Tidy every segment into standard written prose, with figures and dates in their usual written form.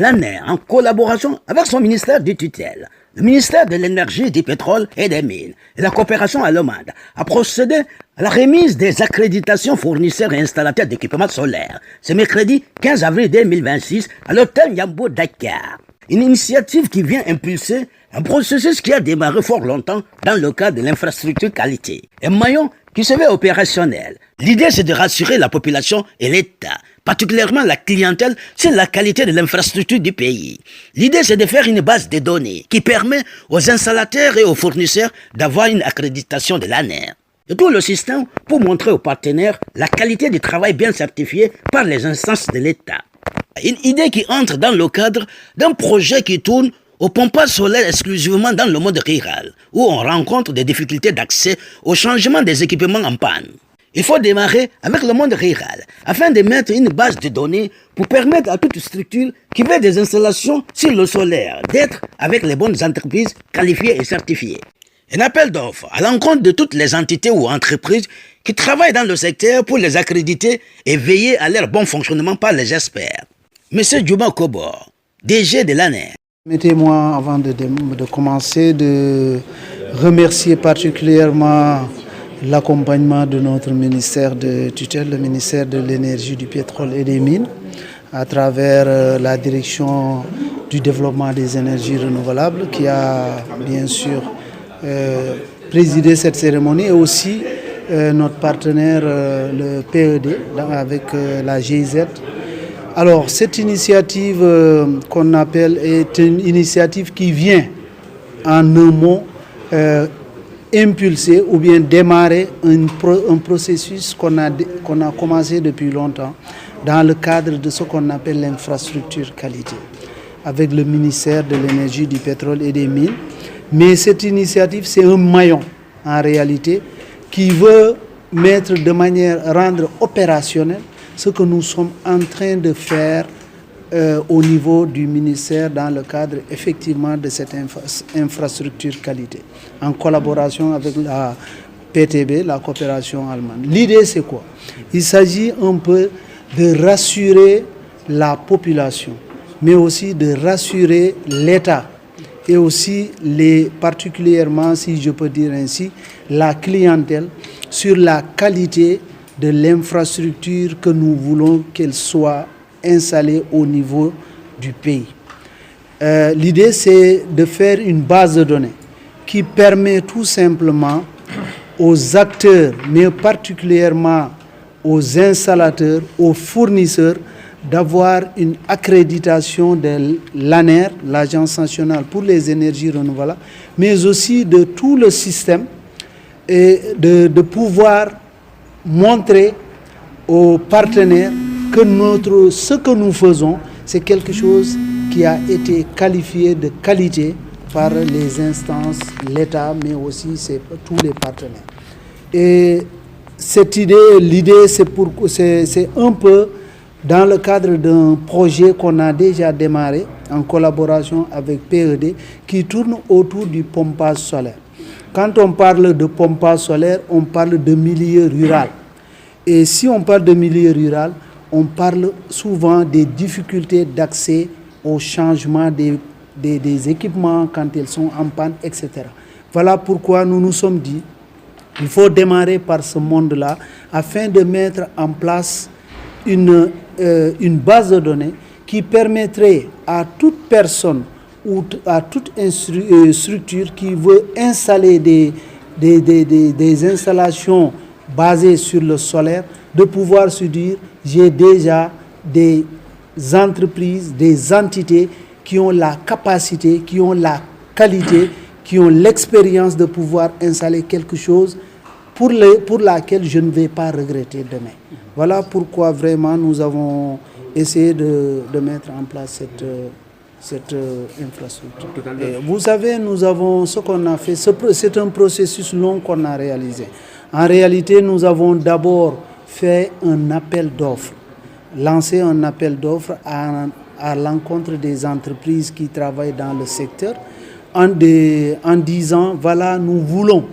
l'ANER, en collaboration avec son ministère de tutelle, le ministère de l'Énergie, du Pétrole et des Mines et la coopération allemande, a procédé à la remise des accréditations fournisseurs et installateurs d'équipements solaires ce mercredi 15 avril 2026 à l'hôtel Yambo Dakar. Une initiative qui vient impulser un processus qui a démarré fort longtemps dans le cadre de l'infrastructure qualité. Un maillon qui se veut opérationnel. L'idée, c'est de rassurer la population et l'État, particulièrement la clientèle, sur la qualité de l'infrastructure du pays. L'idée, c'est de faire une base de données qui permet aux installateurs et aux fournisseurs d'avoir une accréditation de l'ANER. Et tout le système pour montrer aux partenaires la qualité du travail bien certifié par les instances de l'État. Une idée qui entre dans le cadre d'un projet qui tourne au pompage solaire exclusivement dans le monde rural, où on rencontre des difficultés d'accès au changement des équipements en panne. Il faut démarrer avec le monde rural, afin de mettre une base de données pour permettre à toute structure qui veut des installations sur le solaire d'être avec les bonnes entreprises qualifiées et certifiées. Un appel d'offres à l'encontre de toutes les entités ou entreprises qui travaillent dans le secteur pour les accréditer et veiller à leur bon fonctionnement par les experts. Monsieur Djouma Kobor, DG de l'ANER. Permettez-moi, avant de commencer, de remercier particulièrement l'accompagnement de notre ministère de tutelle, le ministère de l'Énergie, du Pétrole et des Mines, à travers la direction du développement des énergies renouvelables, qui a bien sûr présidé cette cérémonie, et aussi notre partenaire, le PED, avec la GIZ. Alors, cette initiative qu'on appelle est une initiative qui vient en un mot impulser ou bien démarrer un processus qu'on a commencé depuis longtemps dans le cadre de ce qu'on appelle l'infrastructure qualité avec le ministère de l'Énergie, du Pétrole et des Mines. Mais cette initiative, c'est un maillon en réalité qui veut rendre opérationnel ce que nous sommes en train de faire au niveau du ministère dans le cadre effectivement de cette infrastructure qualité, en collaboration avec la PTB, la coopération allemande. L'idée, c'est quoi? Il s'agit un peu de rassurer la population, mais aussi de rassurer l'État et aussi particulièrement, si je peux dire ainsi, la clientèle sur la qualité de l'infrastructure que nous voulons qu'elle soit installée au niveau du pays. L'idée, c'est de faire une base de données qui permet tout simplement aux acteurs, mais particulièrement aux installateurs, aux fournisseurs, d'avoir une accréditation de l'ANER, l'Agence nationale pour les énergies renouvelables, mais aussi de tout le système et de pouvoir montrer aux partenaires que ce que nous faisons, c'est quelque chose qui a été qualifié de qualité par les instances, l'État, mais aussi tous les partenaires. Et cette l'idée, c'est un peu dans le cadre d'un projet qu'on a déjà démarré en collaboration avec PED qui tourne autour du pompage solaire. Quand on parle de pompage solaire, on parle de milieu rural. Et si on parle de milieu rural, on parle souvent des difficultés d'accès au changement des équipements quand ils sont en panne, etc. Voilà pourquoi nous nous sommes dit qu'il faut démarrer par ce monde-là afin de mettre en place une base de données qui permettrait à toute personne ou à toute structure qui veut installer des installations basées sur le solaire, de pouvoir se dire j'ai déjà des entreprises, des entités qui ont la capacité, qui ont la qualité, qui ont l'expérience de pouvoir installer quelque chose pour laquelle je ne vais pas regretter demain. Voilà pourquoi vraiment nous avons essayé de mettre en place cette infrastructure. Et vous savez, nous avons ce qu'on a fait, c'est un processus long qu'on a réalisé. En réalité, nous avons d'abord fait un appel d'offres, lancé un appel d'offres à l'encontre des entreprises qui travaillent dans le secteur en disant, voilà, nous voulons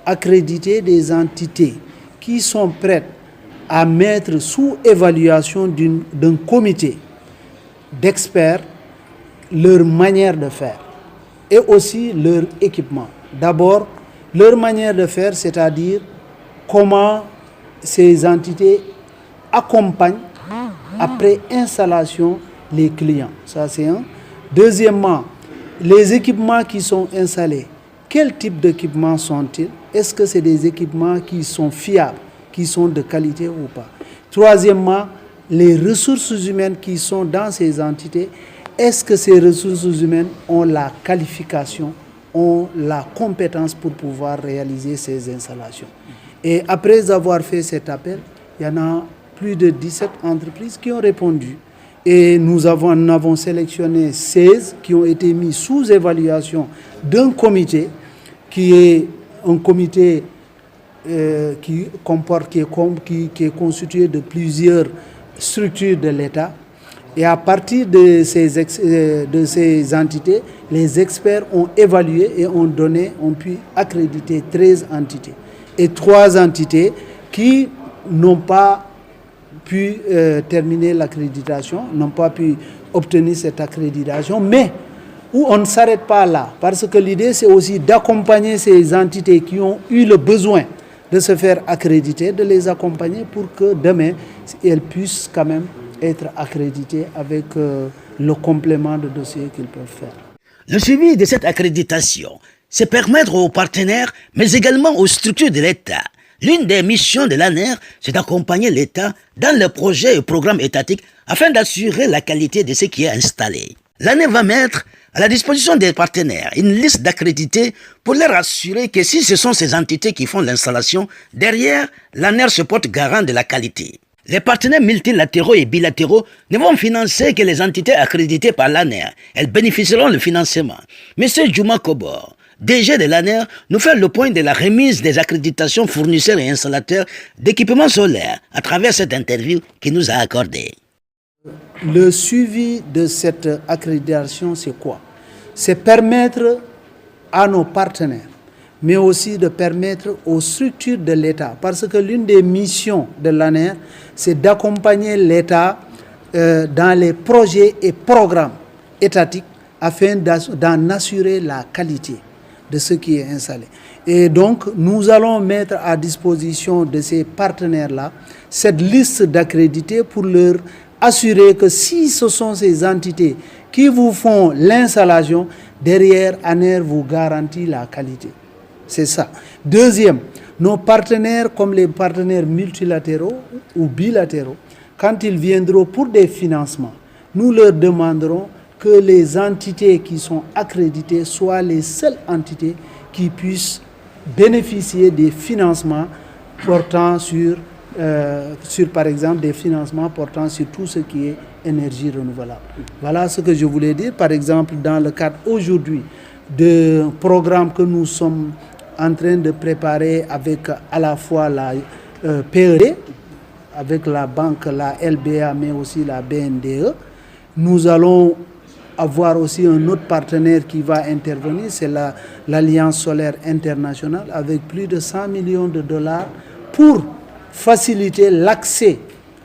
accréditer des entités qui sont prêtes à mettre sous évaluation d'un comité d'experts leur manière de faire et aussi leur équipement. D'abord, leur manière de faire, c'est-à-dire comment ces entités accompagnent après installation les clients. Ça, c'est un. Deuxièmement, les équipements qui sont installés, quel type d'équipements sont-ils? Est-ce que c'est des équipements qui sont fiables, qui sont de qualité ou pas? Troisièmement, les ressources humaines qui sont dans ces entités, est-ce que ces ressources humaines ont la qualification, ont la compétence pour pouvoir réaliser ces installations? Et après avoir fait cet appel, il y en a plus de 17 entreprises qui ont répondu. Et nous avons sélectionné 16 qui ont été mis sous évaluation d'un comité qui est un comité qui est constitué de plusieurs structures de l'État. Et à partir de ces entités, les experts ont évalué et ont pu accréditer 13 entités. Et 3 entités qui n'ont pas pu terminer l'accréditation, n'ont pas pu obtenir cette accréditation, mais où on ne s'arrête pas là, parce que l'idée c'est aussi d'accompagner ces entités qui ont eu le besoin de se faire accréditer, de les accompagner pour que demain, elles puissent quand même être accréditées avec le complément de dossier qu'ils peuvent faire. Le suivi de cette accréditation, c'est permettre aux partenaires, mais également aux structures de l'État. L'une des missions de l'ANER, c'est d'accompagner l'État dans les projets et programmes étatiques afin d'assurer la qualité de ce qui est installé. L'ANER va mettre à la disposition des partenaires une liste d'accrédités pour leur assurer que si ce sont ces entités qui font l'installation, derrière, l'ANER se porte garant de la qualité. Les partenaires multilatéraux et bilatéraux ne vont financer que les entités accréditées par l'ANER. Elles bénéficieront du financement. Monsieur Djouma Kobor, DG de l'ANER, nous fait le point de la remise des accréditations fournisseurs et installateurs d'équipements solaires à travers cette interview qu'il nous a accordée. Le suivi de cette accréditation, c'est quoi? C'est permettre à nos partenaires, mais aussi de permettre aux structures de l'État, parce que l'une des missions de l'ANER, c'est d'accompagner l'État dans les projets et programmes étatiques afin d'en assurer la qualité de ce qui est installé. Et donc, nous allons mettre à disposition de ces partenaires-là cette liste d'accrédités pour leur assurer que si ce sont ces entités qui vous font l'installation, derrière, ANER vous garantit la qualité. C'est ça. Deuxième, nos partenaires, comme les partenaires multilatéraux ou bilatéraux, quand ils viendront pour des financements, nous leur demanderons que les entités qui sont accréditées soient les seules entités qui puissent bénéficier des financements portant sur par exemple, des financements portant sur tout ce qui est énergie renouvelable. Voilà ce que je voulais dire. Par exemple, dans le cadre aujourd'hui d'un programme que nous sommes en train de préparer avec à la fois la PED, avec la banque, la LBA, mais aussi la BNDE, nous allons avoir aussi un autre partenaire qui va intervenir, c'est l'Alliance solaire internationale, avec plus de 100 millions de dollars pour faciliter l'accès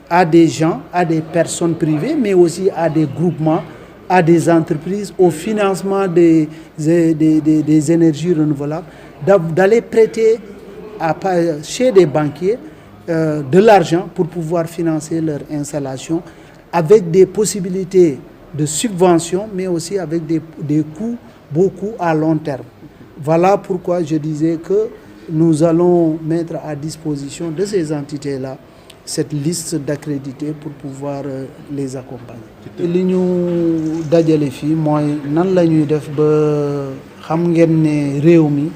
à des gens, à des personnes privées, mais aussi à des groupements, à des entreprises, au financement des énergies renouvelables, d'aller prêter chez des banquiers de l'argent pour pouvoir financer leur installation avec des possibilités de subvention, mais aussi avec des coûts beaucoup à long terme. Voilà pourquoi je disais que nous allons mettre à disposition de ces entités-là cette liste d'accrédités pour pouvoir les accompagner. li ñu dajale fii mooy nan la ñuy def ba xam ngeen ne réew mi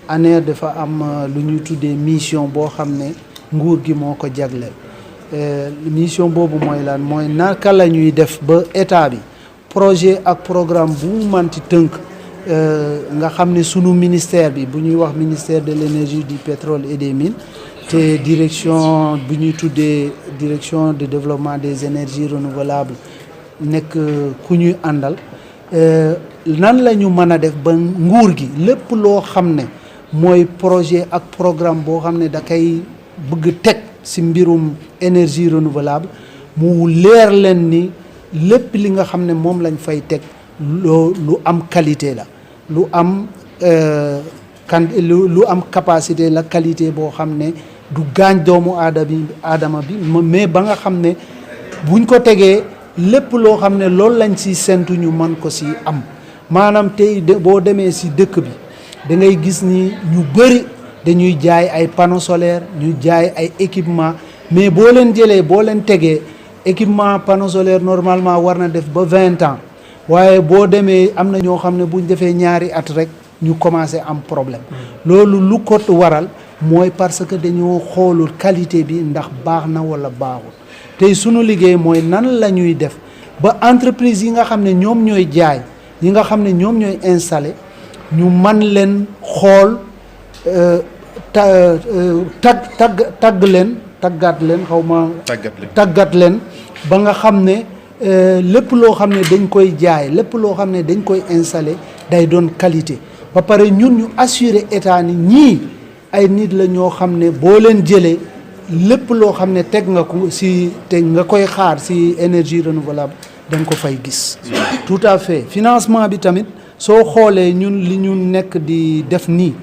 ANER dafa am lu ñuy tuddee mission boo xam ne nguur gi moo ko jagleel mission boobu mooy lan mooy naka la ñuy def ba état bi projet ak programme bu mu manti tënk nga xam ne sunu ministère bi bu ñuy wax ministère de l'énergie du pétrole et des mines te direction bu ñuy tuddee direction de développement des énergies renouvelables nekk ku ñuy àndal nan la ñu mën a def ba nguur gi lépp loo xam ne mooy projet ak programme boo xam ne da kay bëgg teg ci mbirum énergie renouvelable mu leer leen ni lépp li nga xam ne moom lañ fay teg lu am qualité la lu am lu am capacité la qualité boo xam ne du gaañ doomu aadama bi mais ba nga xam ne buñ ko tegee lépp loo xam ne loolu lañ si sentu ñu mën ko si am maanaam tey boo demee si dëkk bi da ngay gis ni ñu bëri dañuy jaay ay panneaux solaires ñu jaay ay équipement mais boo leen jëlee boo leen tegee équipement panneau solaire normalement war na def ba 20 ans waaye boo demee am na ñoo xam ne buñ defee ñaari at rek ñu commencé am problème loolu lu ko waral mooy parce que dañoo xoolul qualité bi ndax baax na wala baaxul tey sunu liggéey mooy nan la ñuy def ba entreprise yi nga xam ne ñoom ñooy jaay yi nga xam ne ñoom ñooy installé ñu man leen xool tàggat leen xaw ma tàggat leen ba nga xam ne lépp loo xam ne dañ koy jaay lépp loo xam ne dañ koy installé day doon qualité ba pare ñun ñu assurer état ni ñii ay nit la ñoo xam ne boo leen jëlee lépp loo xam ne teg nga ko si teg nga koy xaar si énergie renouvelable da nga ko fay gis tout à fait financement bi tamit soo xoolee ñun li ñu nekk di def nii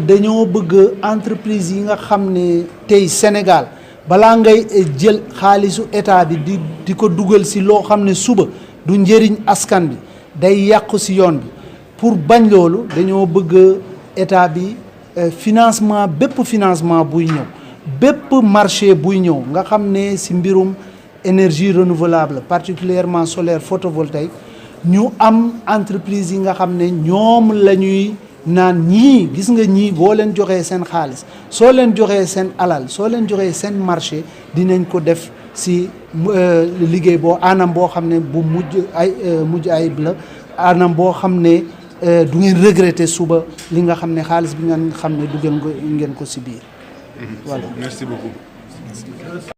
dañoo bëgg entreprise yi nga xam ne tey Sénégal balaa ngay jël xaalisu état bi di ko dugal si loo xam ne suba du njëriñ askan bi day yàqu si yoon bi pour bañ loolu dañoo bëgg état bi financement bépp financement buy ñëw bépp marché buy ñëw nga xam ne si mbirum énergie renouvelable particulièrement solaire photovoltaïque ñu am entreprise yi nga xam ne ñoom la ñuy naan ñii gis nga ñii boo leen joxee seen xaalis soo leen joxee seen alal soo leen joxee seen marché dinañ ko def si liggéey boo anam boo xam ne bu mujj ayib la anam boo xam ne du ngeen regretter suba li nga xam ne xaalis bi ngeen xam ne du ngeen ko si biir voilà. Merci beaucoup.